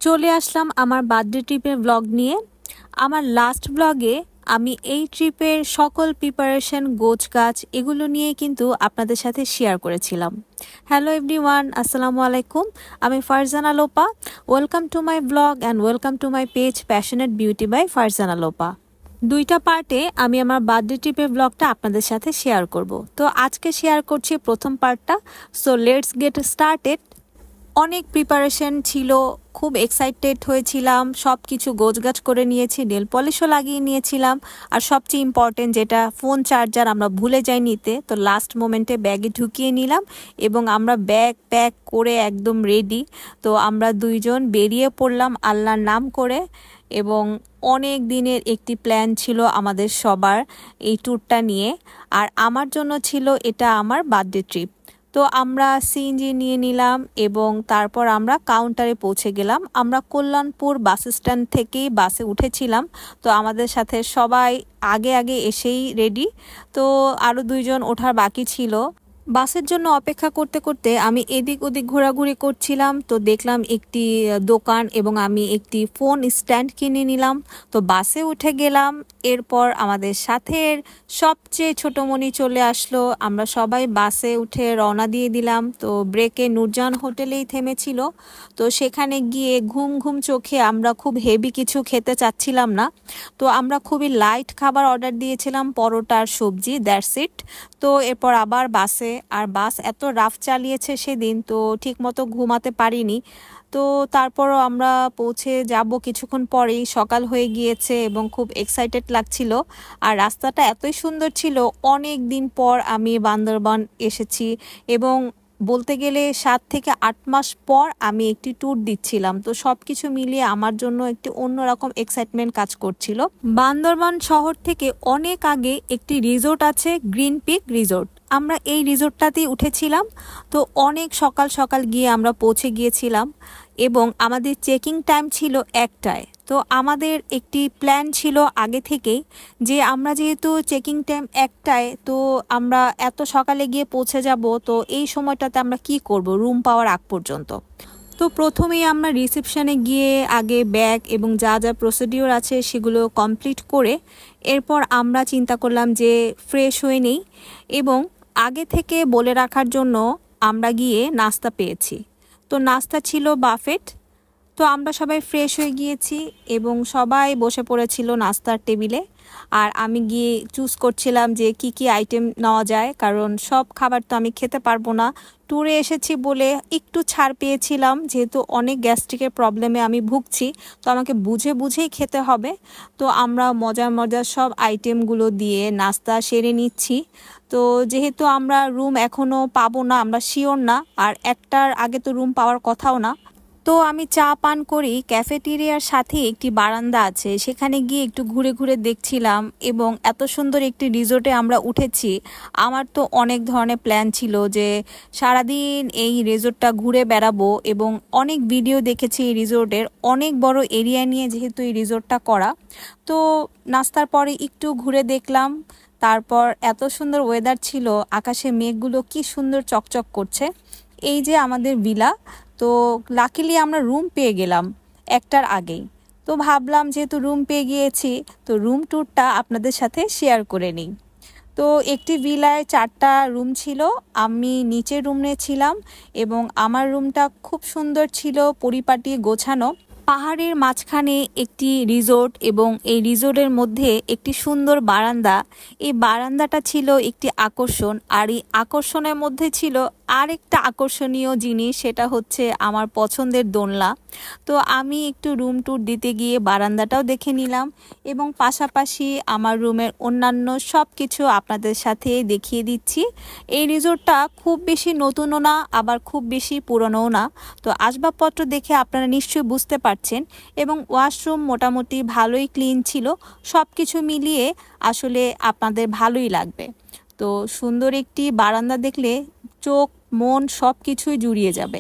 চলে আসলাম আমার বার্থডে ট্রিপের ব্লগ নিয়ে। আমার লাস্ট ব্লগে আমি এই ট্রিপের সকল প্রিপারেশন, গোছগাছ এগুলো নিয়ে কিন্তু আপনাদের সাথে শেয়ার করেছিলাম। হ্যালো এভরিওয়ান, আসসালামু আলাইকুম। আমি Farzana Lopa. Welcome to my blog and welcome to my page passionate beauty by Farzana Lopa. দুইটা পার্টে আমি আমার বার্থডে ট্রিপের ব্লগটা আপনাদের সাথে শেয়ার করব। তো আজকে শেয়ার করছি প্রথম পার্টটা। So let's get started. অনেক প্রিপারেশন ছিল, খুব এক্সাইটেড হয়েছিলাম, সব কিছু গোছগাছ করে নিয়েছি, নেল পলিশও লাগিয়ে নিয়েছিলাম। আর সবচেয়ে ইম্পর্টেন্ট যেটা, ফোন চার্জার আমরা ভুলে যাই নিতে, তো লাস্ট মোমেন্টে ব্যাগে ঢুকিয়ে নিলাম এবং আমরা ব্যাগ প্যাক করে একদম রেডি। তো আমরা দুইজন বেরিয়ে পড়লাম আল্লাহর নাম করে। এবং অনেক দিনের একটি প্ল্যান ছিল আমাদের সবার এই ট্যুরটা নিয়ে, আর আমার জন্য ছিল এটা আমার বার্থডে ট্রিপ। তো আমরা সিএনজি নিয়ে নিলাম এবং তারপর আমরা কাউন্টারে পৌঁছে গেলাম। আমরা কল্যাণপুর বাস স্ট্যান্ড থেকেই বাসে উঠেছিলাম। তো আমাদের সাথে সবাই আগে আগে এসেই রেডি। তো আরও দুইজন ওঠার বাকি ছিল। বাসের জন্য অপেক্ষা করতে করতে আমি এদিক ওদিক ঘোরাঘুরি করছিলাম। তো দেখলাম একটি দোকান এবং আমি একটি ফোন স্ট্যান্ড কিনে নিলাম। তো বাসে উঠে গেলাম। এরপর আমাদের সাথের সবচেয়ে ছোটমণি চলে আসলো। আমরা সবাই বাসে উঠে রওনা দিয়ে দিলাম। তো ব্রেকে নূরজাহান হোটেলেই থেমেছিল। তো সেখানে গিয়ে ঘুম ঘুম চোখে আমরা খুব হেভি কিছু খেতে চাচ্ছিলাম না। তো আমরা খুবই লাইট খাবার অর্ডার দিয়েছিলাম, পরোটা আর সবজি, দ্যাটস ইট। তো এরপর আবার বাসে, আর বাস এত রাফ চালিয়েছে সেদিন, তো ঠিকমতো ঘুমাতে পারিনি। তো তারপরও আমরা পৌঁছে যাব কিছুক্ষণ পরেই, সকাল হয়ে গিয়েছে এবং খুব এক্সাইটেড লাগছিল। আর রাস্তাটা এতই সুন্দর ছিল, অনেক দিন পর আমি বান্দরবান এসেছি এবং বলতে গেলে 7 থেকে 8 মাস পর আমি একটি ট্যুর দিচ্ছিলাম। তো সব কিছু মিলিয়ে আমার জন্য একটি অন্যরকম এক্সাইটমেন্ট কাজ করছিল। বান্দরবান শহর থেকে অনেক আগে একটি রিসোর্ট আছে, গ্রিন পিক রিসোর্ট। আমরা এই রিসোর্টটাতেই উঠেছিলাম। তো অনেক সকাল সকাল গিয়ে আমরা পৌঁছে গিয়েছিলাম এবং আমাদের চেকিং টাইম ছিল 1টায়। তো আমাদের একটি প্ল্যান ছিল আগে থেকেই যে আমরা যেহেতু চেকিং টাইম 1টায়, তো আমরা এত সকালে গিয়ে পৌঁছে যাব, তো এই সময়টাতে আমরা কি করব রুম পাওয়ার আগ পর্যন্ত। তো প্রথমেই আমরা রিসেপশনে গিয়ে আগে ব্যাগ এবং যা যা প্রসিডিওর আছে সেগুলো কমপ্লিট করে এরপর আমরা চিন্তা করলাম যে ফ্রেশ হয়ে নেই। এবং আগে থেকে বলে রাখার জন্য আমরা গিয়ে নাস্তা পেয়েছি। তো নাস্তা ছিল বাফেট। তো আমরা সবাই ফ্রেশ হয়ে গিয়েছি এবং সবাই বসে পড়েছিল নাস্তার টেবিলে। আর আমি গিয়ে চুজ করছিলাম যে কি কি আইটেম নেওয়া যায়, কারণ সব খাবার তো আমি খেতে পারবো না। ট্যুরে এসেছি বলে একটু ছাড় পেয়েছিলাম, যেহেতু অনেক গ্যাস্ট্রিকের প্রবলেমে আমি ভুগছি, তো আমাকে বুঝে বুঝেই খেতে হবে। তো আমরা মজার মজার সব আইটেমগুলো দিয়ে নাস্তা সেরে নিচ্ছি। তো যেহেতু আমরা রুম এখনও পাবো না, আমরা শিওর না, আর 1টার আগে তো রুম পাওয়ার কথাও না। তো আমি চা পান করি। ক্যাফেটেরিয়ার সাথে একটি বারান্দা আছে, সেখানে গিয়ে একটু ঘুরে ঘুরে দেখছিলাম। এবং এত সুন্দর একটি রিসোর্টে আমরা উঠেছি। আমার তো অনেক ধরনের প্ল্যান ছিল যে সারাদিন এই রিসোর্টটা ঘুরে বেড়াবো, এবং অনেক ভিডিও দেখেছি এই রিসোর্টের, অনেক বড় এরিয়া নিয়ে যেহেতু এই রিসোর্টটা করা। তো নাস্তার পরে একটু ঘুরে দেখলাম। তারপর এত সুন্দর ওয়েদার ছিল, আকাশে মেঘগুলো কি সুন্দর চকচক করছে। এই যে আমাদের ভিলা। তো লাকিলি আমরা রুম পেয়ে গেলাম 1টার আগেই। তো ভাবলাম যেহেতু রুম পেয়ে গিয়েছি, তো রুম ট্যুরটা আপনাদের সাথে শেয়ার করে নিই। তো একটি ভিলায় 4টা রুম ছিল, আমি নিচের রুমে ছিলাম এবং আমার রুমটা খুব সুন্দর ছিল, পরিপাটি গোছানো। পাহাড়ের মাঝখানে একটি রিসোর্ট এবং এই রিসোর্টের মধ্যে একটি সুন্দর বারান্দা। এই বারান্দাটা ছিল একটি আকর্ষণ, আর এই আকর্ষণের মধ্যে ছিল আরেকটা আকর্ষণীয় জিনিস, সেটা হচ্ছে আমার পছন্দের দোলনা। তো আমি একটু রুম ট্যুর দিতে গিয়ে বারান্দাটাও দেখে নিলাম এবং পাশাপাশি আমার রুমের অন্যান্য সব কিছু আপনাদের সাথে দেখিয়ে দিচ্ছি। এই রিসোর্টটা খুব বেশি নতুনও না, আবার খুব বেশি পুরনোও না। তো আসবাবপত্র দেখে আপনারা নিশ্চয়ই বুঝতে পারছেন। এবং ওয়াশরুম মোটামুটি ভালোই ক্লিন ছিল। সব কিছু মিলিয়ে আসলে আপনাদের ভালোই লাগবে। তো সুন্দর একটি বারান্দা দেখলে চোখ মন সব কিছুই জুড়িয়ে যাবে।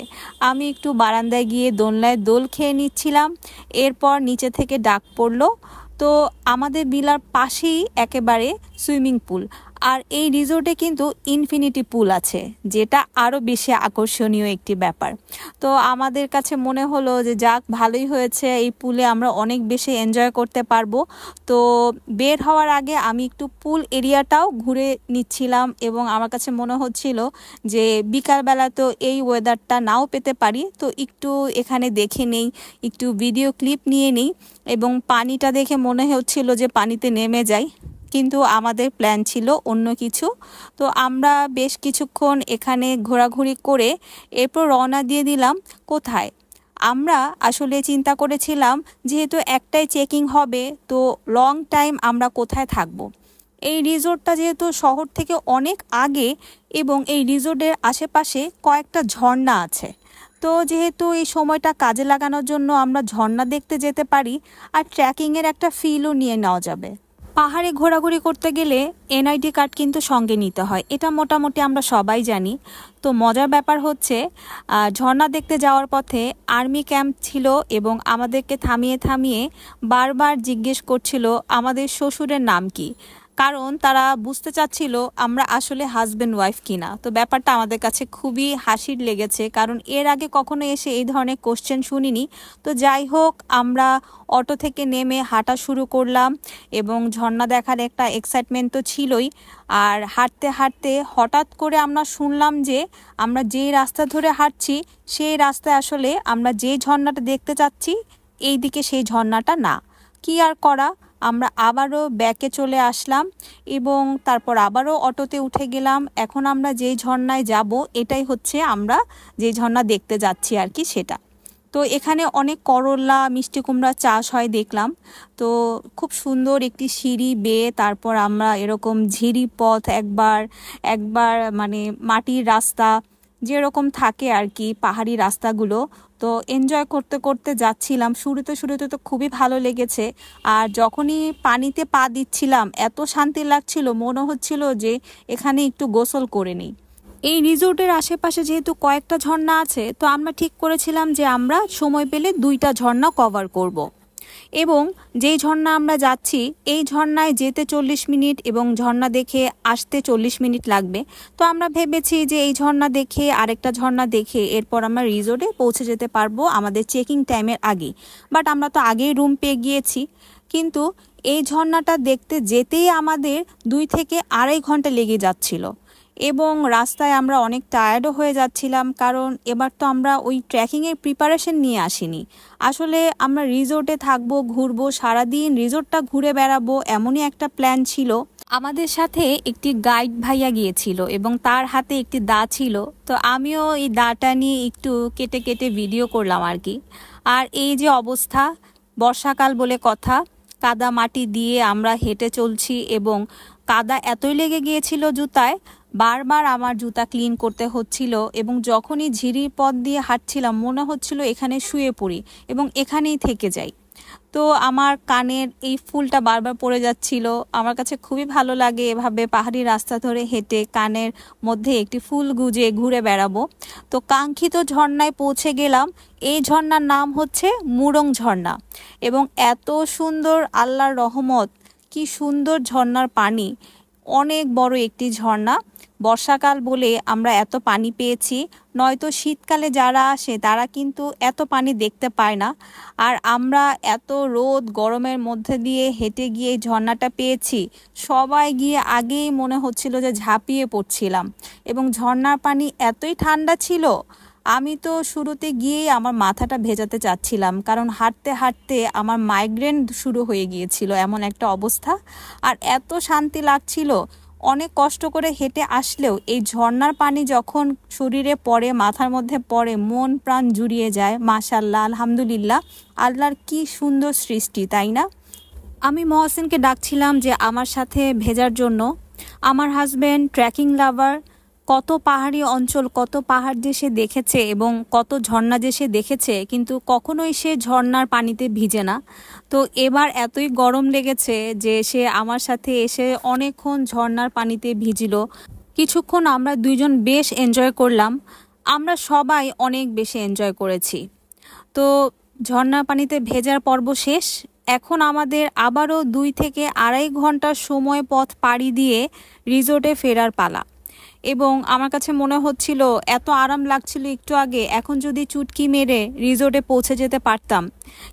আমি একটু বারান্দায় গিয়ে দোলনায় দোল খেয়ে নিচ্ছিলাম। এরপর নিচে থেকে ডাক পড়লো। তো আমাদের ভিলার পাশেই একেবারে সুইমিং পুল। আর এই রিসোর্টে কিন্তু ইনফিনিটি পুল আছে, যেটা আরও বেশি আকর্ষণীয় একটি ব্যাপার। তো আমাদের কাছে মনে হলো যে যাক, ভালোই হয়েছে, এই পুলে আমরা অনেক বেশি এনজয় করতে পারবো। তো বের হওয়ার আগে আমি একটু পুল এরিয়াটাও ঘুরে নিচ্ছিলাম এবং আমার কাছে মনে হচ্ছিল যে বিকালবেলা তো এই ওয়েদারটা নাও পেতে পারি, তো একটু এখানে দেখে নেই, একটু ভিডিও ক্লিপ নিয়ে নিই। এবং পানিটা দেখে মনে হচ্ছিল যে পানিতে নেমে যাই, কিন্তু আমাদের প্ল্যান ছিল অন্য কিছু। তো আমরা বেশ কিছুক্ষণ এখানে ঘোরাঘুরি করে এরপর রওনা দিয়ে দিলাম কোথায়। আমরা আসলে চিন্তা করেছিলাম যেহেতু একটাই চেকিং হবে, তো লং টাইম আমরা কোথায় থাকব। এই রিসোর্টটা যেহেতু শহর থেকে অনেক আগে এবং এই রিসোর্টের আশেপাশে কয়েকটা ঝর্ণা আছে, তো যেহেতু এই সময়টা কাজে লাগানোর জন্য আমরা ঝর্ণা দেখতে যেতে পারি আর ট্রেকিংয়ের একটা ফিলও নিয়ে নেওয়া যাবে। পাহাড়ে ঘোরাঘুরি করতে গেলে এনআইডি কার্ড কিন্তু সঙ্গে নিতে হয়, এটা মোটামুটি আমরা সবাই জানি। তো মজার ব্যাপার হচ্ছে ঝর্ণা দেখতে যাওয়ার পথে আর্মি ক্যাম্প ছিল এবং আমাদেরকে থামিয়ে থামিয়ে বারবার জিজ্ঞেস করছিল আমাদের শ্বশুরের নাম কি, কারণ তারা বুঝতে চাচ্ছিল আমরা আসলে হাজব্যান্ড ওয়াইফ কিনা। তো ব্যাপারটা আমাদের কাছে খুবই হাসির লেগেছে, কারণ এর আগে কখনো এসে এই ধরনের কোশ্চেন শুনিনি। তো যাই হোক, আমরা অটো থেকে নেমে হাঁটা শুরু করলাম এবং ঝর্ণা দেখার একটা এক্সাইটমেন্ট তো ছিলই। আর হাঁটতে হাঁটতে হঠাৎ করে আমরা শুনলাম যে আমরা যেই রাস্তা ধরে হাঁটছি সেই রাস্তায় আসলে আমরা যেই ঝর্ণাটা দেখতে চাচ্ছি এই দিকে সেই ঝর্ণাটা না। কি আর করা, আমরা আবারও ব্যাকে চলে আসলাম এবং তারপর আবারও অটোতে উঠে গেলাম। এখন আমরা যেই ঝর্ণায় যাব এটাই হচ্ছে আমরা যে ঝর্ণা দেখতে যাচ্ছি আর কি সেটা। তো এখানে অনেক করলা, মিষ্টি কুমড়া চাষ হয় দেখলাম। তো খুব সুন্দর একটি সিঁড়ি বেয়ে তারপর আমরা এরকম ঝিরি পথ একবার একবার মানে মাটির রাস্তা যেরকম থাকে আর কি পাহাড়ি রাস্তাগুলো, তো এনজয় করতে করতে যাচ্ছিলাম। শুরুতে শুরুতে তো খুবই ভালো লেগেছে, আর যখনই পানিতে পা দিচ্ছিলাম এত শান্তি লাগছিল, মনে হচ্ছিল যে এখানে একটু গোসল করে নিই। এই রিসোর্টের আশেপাশে যেহেতু কয়েকটা ঝর্ণা আছে, তো আমরা ঠিক করেছিলাম যে আমরা সময় পেলে 2টা ঝর্ণা কভার করব। এবং যেই ঝর্ণা আমরা যাচ্ছি এই ঝর্ণায় যেতে 40 মিনিট এবং ঝর্ণা দেখে আসতে 40 মিনিট লাগবে। তো আমরা ভেবেছি যে এই ঝর্ণা দেখে আরেকটা ঝর্ণা দেখে এরপর আমরা রিসোর্টে পৌঁছে যেতে পারবো আমাদের চেকিং টাইমের আগে। বাট আমরা তো আগেই রুম পেয়ে গিয়েছি, কিন্তু এই ঝর্ণাটা দেখতে যেতেই আমাদের 2 থেকে 2.5 ঘন্টা লেগে যাচ্ছিল এবং রাস্তায় আমরা অনেক টায়ার্ডও হয়ে যাচ্ছিলাম, কারণ এবার তো আমরা ওই ট্রেকিংয়ের প্রিপারেশন নিয়ে আসিনি। আসলে আমরা রিসোর্টে থাকবো, ঘুরবো, সারাদিন রিসোর্টটা ঘুরে বেড়াবো এমনই একটা প্ল্যান ছিল। আমাদের সাথে একটি গাইড ভাইয়া গিয়েছিল এবং তার হাতে একটি দা ছিল, তো আমিও এই দাটা নিয়ে একটু কেটে কেটে ভিডিও করলাম আর কি। আর এই যে অবস্থা, বর্ষাকাল বলে কথা, কাদা মাটি দিয়ে আমরা হেঁটে চলছি এবং কাদা এতই লেগে গিয়েছিল জুতায়, বারবার আমার জুতা ক্লিন করতে হচ্ছিল এবং যখনই ঝিরির পথ দিয়ে হাঁটছিলাম মনে হচ্ছিল এখানে শুয়ে পড়ি এবং এখানেই থেকে যাই। তো আমার কানের এই ফুলটা বারবার পড়ে যাচ্ছিল। আমার কাছে খুবই ভালো লাগে এভাবে পাহাড়ি রাস্তা ধরে হেঁটে কানের মধ্যে একটি ফুল গুজে ঘুরে বেড়াবো। তো কাঙ্ক্ষিত ঝর্ণায় পৌঁছে গেলাম। এই ঝর্ণার নাম হচ্ছে মুরং ঝর্ণা এবং এত সুন্দর, আল্লাহর রহমত, কি সুন্দর ঝর্ণার পানি, অনেক বড় একটি ঝর্ণা। বর্ষাকাল বলে আমরা এত পানি পেয়েছি, নয়তো শীতকালে যারা আসে তারা কিন্তু এত পানি দেখতে পায় না। আর আমরা এত রোদ গরমের মধ্যে দিয়ে হেঁটে গিয়ে ঝর্ণাটা পেয়েছি, সবাই গিয়ে আগেই মনে হচ্ছিল যে ঝাঁপিয়ে পড়ছিলাম এবং ঝর্ণার পানি এতই ঠান্ডা ছিল, আমি তো শুরুতে গিয়েই আমার মাথাটা ভেজাতে চাচ্ছিলাম, কারণ হাঁটতে হাঁটতে আমার মাইগ্রেন শুরু হয়ে গিয়েছিল, এমন একটা অবস্থা। আর এত শান্তি লাগছিল, অনেক কষ্ট করে হেঁটে আসলেও এই ঝর্ণার পানি যখন শরীরে পড়ে, মাথার মধ্যে পড়ে, মন প্রাণ জুড়িয়ে যায়। মাশাআল্লাহ, আলহামদুলিল্লাহ, আল্লাহর কি সুন্দর সৃষ্টি, তাই না? আমি মহসিনকে ডাকছিলাম যে আমার সাথে ভেজার জন্য। আমার হাজব্যান্ড ট্রেকিং লাভার, কত পাহাড়ি অঞ্চল, কত পাহাড় যে সে দেখেছে এবং কত ঝর্ণা যে সে দেখেছে, কিন্তু কখনোই সে ঝর্ণার পানিতে ভিজে না। তো এবার এতই গরম লেগেছে যে সে আমার সাথে এসে অনেকক্ষণ ঝর্ণার পানিতে ভিজল। কিছুক্ষণ আমরা দুইজন বেশ এনজয় করলাম, আমরা সবাই অনেক বেশি এনজয় করেছি। তো ঝর্ণার পানিতে ভেজার পর্ব শেষ, এখন আমাদের আবারও 2 থেকে আড়াই ঘন্টার সময় পথ পাড়ি দিয়ে রিসোর্টে ফেরার পালা। এবং আমার কাছে মনে হচ্ছিল এত আরাম লাগছিল একটু আগে, এখন যদি চুটকি মেরে রিসোর্টে পৌঁছে যেতে পারতাম,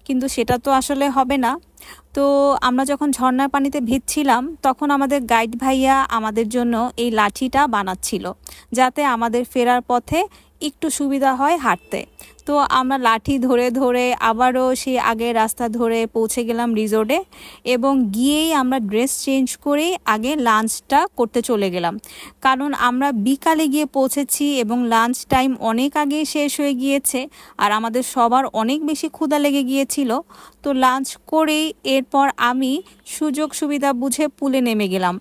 কিন্তু সেটা তো আসলে হবে না। তো আমরা যখন ঝর্ণার পানিতে ভিজছিলাম তখন আমাদের গাইড ভাইয়া আমাদের জন্য এই লাঠিটা বানাচ্ছিল, যাতে আমাদের ফেরার পথে একটু সুবিধা হয় হাঁটতে। তো আমরা লাঠি ধরে ধরে আবারও সেই আগের রাস্তা ধরে পৌঁছে গেলাম রিসোর্টে, এবং গিয়েই আমরা ড্রেস চেঞ্জ করেই আগে লাঞ্চটা করতে চলে গেলাম, কারণ আমরা বিকালে গিয়ে পৌঁছেছি এবং লাঞ্চ টাইম অনেক আগেই শেষ হয়ে গিয়েছে আর আমাদের সবার অনেক বেশি ক্ষুধা লেগে গিয়েছিল। তো লাঞ্চ করেই এরপর আমি সুযোগ সুবিধা বুঝে পুলে নেমে গেলাম।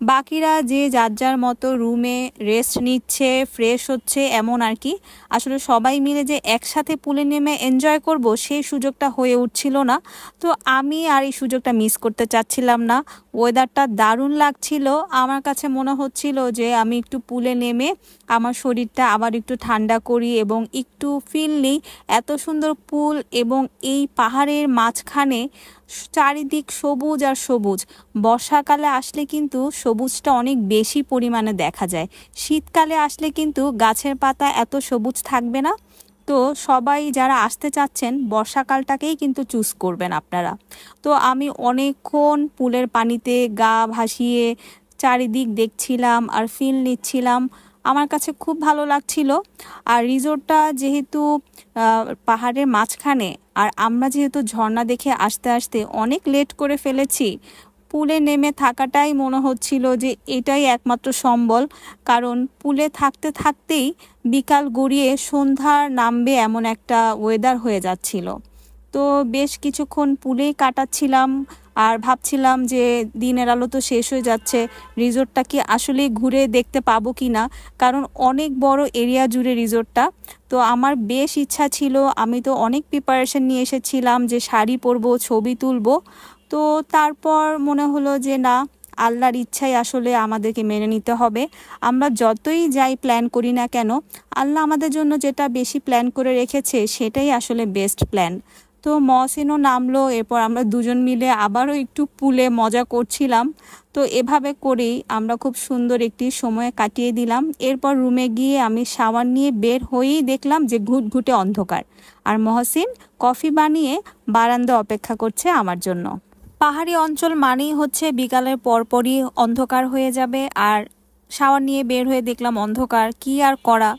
বাকিরা যে যার যার মতো রুমে রেস্ট নিচ্ছে, ফ্রেশ হচ্ছে, এমন আর কি। আসলে সবাই মিলে যে একসাথে পুলে নেমে এনজয় করব সেই সুযোগটা হয়ে উঠছিল না। তো আমি আর এই সুযোগটা মিস করতে চাচ্ছিলাম না। ওয়েদারটা দারুণ লাগছিল, আমার কাছে মনে হচ্ছিল যে আমি একটু পুলে নেমে আমার শরীরটা আবার একটু ঠান্ডা করি এবং একটু ফিল নিই। এত সুন্দর পুল এবং এই পাহাড়ের মাঝখানে চারিদিক সবুজ আর সবুজ। বর্ষাকালে আসলে কিন্তু সবুজটা অনেক বেশি পরিমাণে দেখা যায়, শীতকালে আসলে কিন্তু গাছের পাতা এত সবুজ থাকবে না। তো সবাই যারা আসতে চাচ্ছেন বর্ষাকালটাকেই কিন্তু চুজ করবেন আপনারা। তো আমি অনেকক্ষণ পুলের পানিতে গা ভাসিয়ে চারিদিক দেখছিলাম আর ফিল নিচ্ছিলাম, আমার কাছে খুব ভালো লাগছিল। আর রিসোর্টটা যেহেতু পাহাড়ের মাঝখানে, আর আমরা যেহেতু ঝর্ণা দেখে আসতে আসতে অনেক লেট করে ফেলেছি, পুলে নেমে থাকাটাই মনে হচ্ছিল যে এটাই একমাত্র সম্বল। কারণ পুলে থাকতে থাকতেই বিকাল গড়িয়ে সন্ধ্যা নামবে এমন একটা ওয়েদার হয়ে যাচ্ছিল। তো বেশ কিছুক্ষণ পুলেই কাটাচ্ছিলাম আর ভাবছিলাম যে দিনের আলো তো শেষ হয়ে যাচ্ছে, রিসোর্টটা কি আসলে ঘুরে দেখতে পাবো কি না, কারণ অনেক বড় এরিয়া জুড়ে রিসোর্টটা। তো আমার বেশ ইচ্ছা ছিল, আমি তো অনেক প্রিপারেশন নিয়ে এসেছিলাম যে শাড়ি পরবো, ছবি তুলবো। তো তারপর মনে হলো যে না, আল্লাহর ইচ্ছাই আসলে আমাদেরকে মেনে নিতে হবে। আমরা যতই যাই প্ল্যান করি না কেন, আল্লাহ আমাদের জন্য যেটা বেশি প্ল্যান করে রেখেছে সেটাই আসলে বেস্ট প্ল্যান। তো মহসিনও নামলো, এরপর আমরা দুজন মিলে আবারও একটু পুলে মজা করছিলাম। তো এভাবে করেই আমরা খুব সুন্দর একটি সময় কাটিয়ে দিলাম। এরপর রুমে গিয়ে আমি শাওয়ার নিয়ে বের হয়েই দেখলাম যে ঘুটঘুটে অন্ধকার, আর মহসিন কফি বানিয়ে বারান্দা অপেক্ষা করছে আমার জন্য। পাহাড়ি অঞ্চল মানেই হচ্ছে বিকালের পরপরই অন্ধকার হয়ে যাবে, আর শাওয়ার নিয়ে বের হয়ে দেখলাম অন্ধকার, কি আর করা।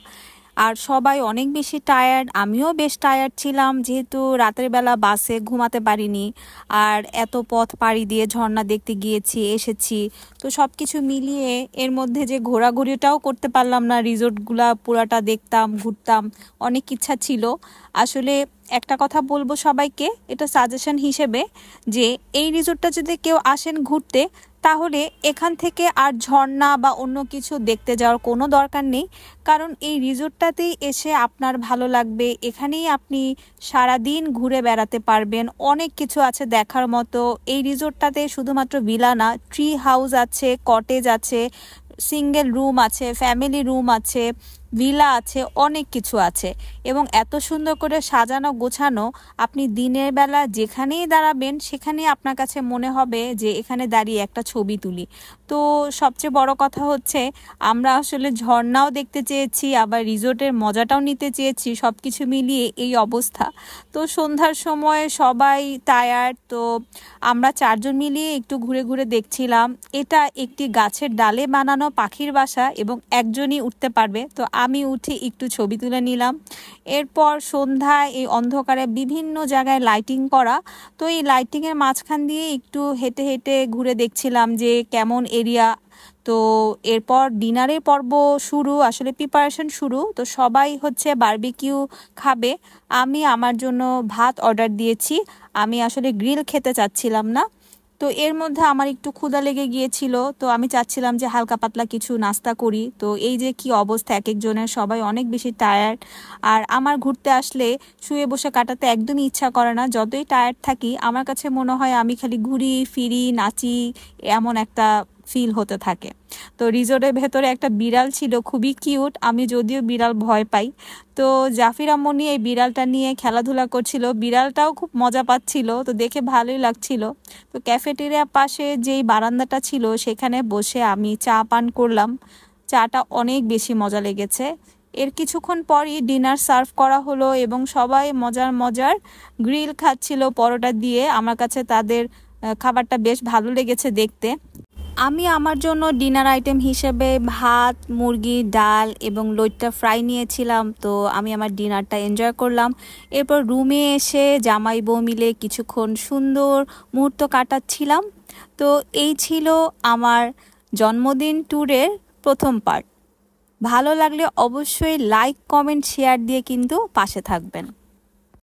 আর সবাই অনেক বেশি টায়ার্ড, আমিও বেশ টায়ার্ড ছিলাম, যেহেতু রাতের বেলা বাসে ঘুমাতে পারিনি আর এত পথ পাড়ি দিয়ে ঝর্ণা দেখতে গিয়েছি এসেছি। তো সব কিছু মিলিয়ে এর মধ্যে যে ঘোরাঘুরিটাও করতে পারলাম না, রিসোর্টগুলা পুরাটা দেখতাম, ঘুরতাম, অনেক ইচ্ছা ছিল। আসলে একটা কথা বলবো সবাইকে, এটা সাজেশন হিসেবে, যে এই রিসোর্টটা যদি কেউ আসেন ঘুরতে, তাহলে এখান থেকে আর ঝর্ণা বা অন্য কিছু দেখতে যাওয়ার কোনো দরকার নেই। কারণ এই রিসোর্টটাতেই এসে আপনার ভালো লাগবে, এখানেই আপনি সারাদিন ঘুরে বেড়াতে পারবেন, অনেক কিছু আছে দেখার মতো। এই রিসোর্টটাতে শুধুমাত্র ভিলা না, ট্রি হাউস আছে, কটেজ আছে, সিঙ্গেল রুম আছে, ফ্যামিলি রুম আছে, ভিলা আছে, অনেক কিছু আছে। এবং এত সুন্দর করে সাজানো গোছানো, আপনি দিনের বেলা যেখানেই দাঁড়াবেন সেখানেই আপনার কাছে মনে হবে যে এখানে দাঁড়িয়ে একটা ছবি তুলি। তো সবচেয়ে বড় কথা হচ্ছে, আমরা আসলে ঝর্ণাও দেখতে চেয়েছি, আবার রিসোর্টের মজাটাও নিতে চেয়েছি, সব কিছু মিলিয়ে এই অবস্থা। তো সন্ধ্যার সময় সবাই টায়ার্ড, তো আমরা চারজন মিলিয়ে একটু ঘুরে ঘুরে দেখছিলাম। এটা একটি গাছের ডালে বানানো পাখির বাসা এবং একজনই উঠতে পারবে। তো আমি উঠে একটু ছবি তুলে নিলাম। এরপর সন্ধ্যায় এই অন্ধকারে বিভিন্ন জায়গায় লাইটিং করা, তো এই লাইটিংয়ের মাঝখান দিয়ে একটু হেঁটে হেঁটে ঘুরে দেখছিলাম যে কেমন এরিয়া। তো এরপর ডিনারের পর্ব শুরু, আসলে প্রিপারেশন শুরু। তো সবাই হচ্ছে বারবিকিউ খাবে, আমি আমার জন্য ভাত অর্ডার দিয়েছি, আমি আসলে গ্রিল খেতে চাচ্ছিলাম না। তো এর মধ্যে আমার একটু ক্ষুধা লেগে গিয়েছিল, তো আমি চাচ্ছিলাম যে হালকা পাতলা কিছু নাস্তা করি। তো এই যে কি অবস্থা এক একজনের, সবাই অনেক বেশি টায়ার্ড। আর আমার ঘুরতে আসলে শুয়ে বসে কাটাতে একদমই ইচ্ছা করে না, যতই টায়ার্ড থাকি আমার কাছে মনে হয় আমি খালি ঘুরি ফিরি নাচি, এমন একটা ফিল হতে থাকে। তো রিসোর্টের ভেতরে একটা বিড়াল ছিল, খুবই কিউট। আমি যদিও বিড়াল ভয় পাই, তো জাফির আম্মু এই বিড়ালটা নিয়ে খেলাধুলা করছিল, বিড়ালটাও খুব মজা পাচ্ছিল, তো দেখে ভালোই লাগছিল। তো ক্যাফেটেরিয়ার পাশে যেই বারান্দাটা ছিল সেখানে বসে আমি চা পান করলাম। চাটা অনেক বেশি মজা লেগেছে। এর কিছুক্ষণ পরই ডিনার সার্ভ করা হলো এবং সবাই মজার মজার গ্রিল খাচ্ছিল পরোটা দিয়ে। আমার কাছে তাদের খাবারটা বেশ ভালো লেগেছে দেখতে। আমি আমার জন্য ডিনার আইটেম হিসেবে ভাত, মুরগি, ডাল এবং লইট্টা ফ্রাই নিয়েছিলাম। তো আমি আমার ডিনারটা এনজয় করলাম। এরপর রুমে এসে জামাই বউ মিলে কিছুক্ষণ সুন্দর মুহূর্ত কাটাচ্ছিলাম। তো এই ছিল আমার জন্মদিন ট্যুরের প্রথম পার্ট। ভালো লাগলে অবশ্যই লাইক, কমেন্ট, শেয়ার দিয়ে কিন্তু পাশে থাকবেন।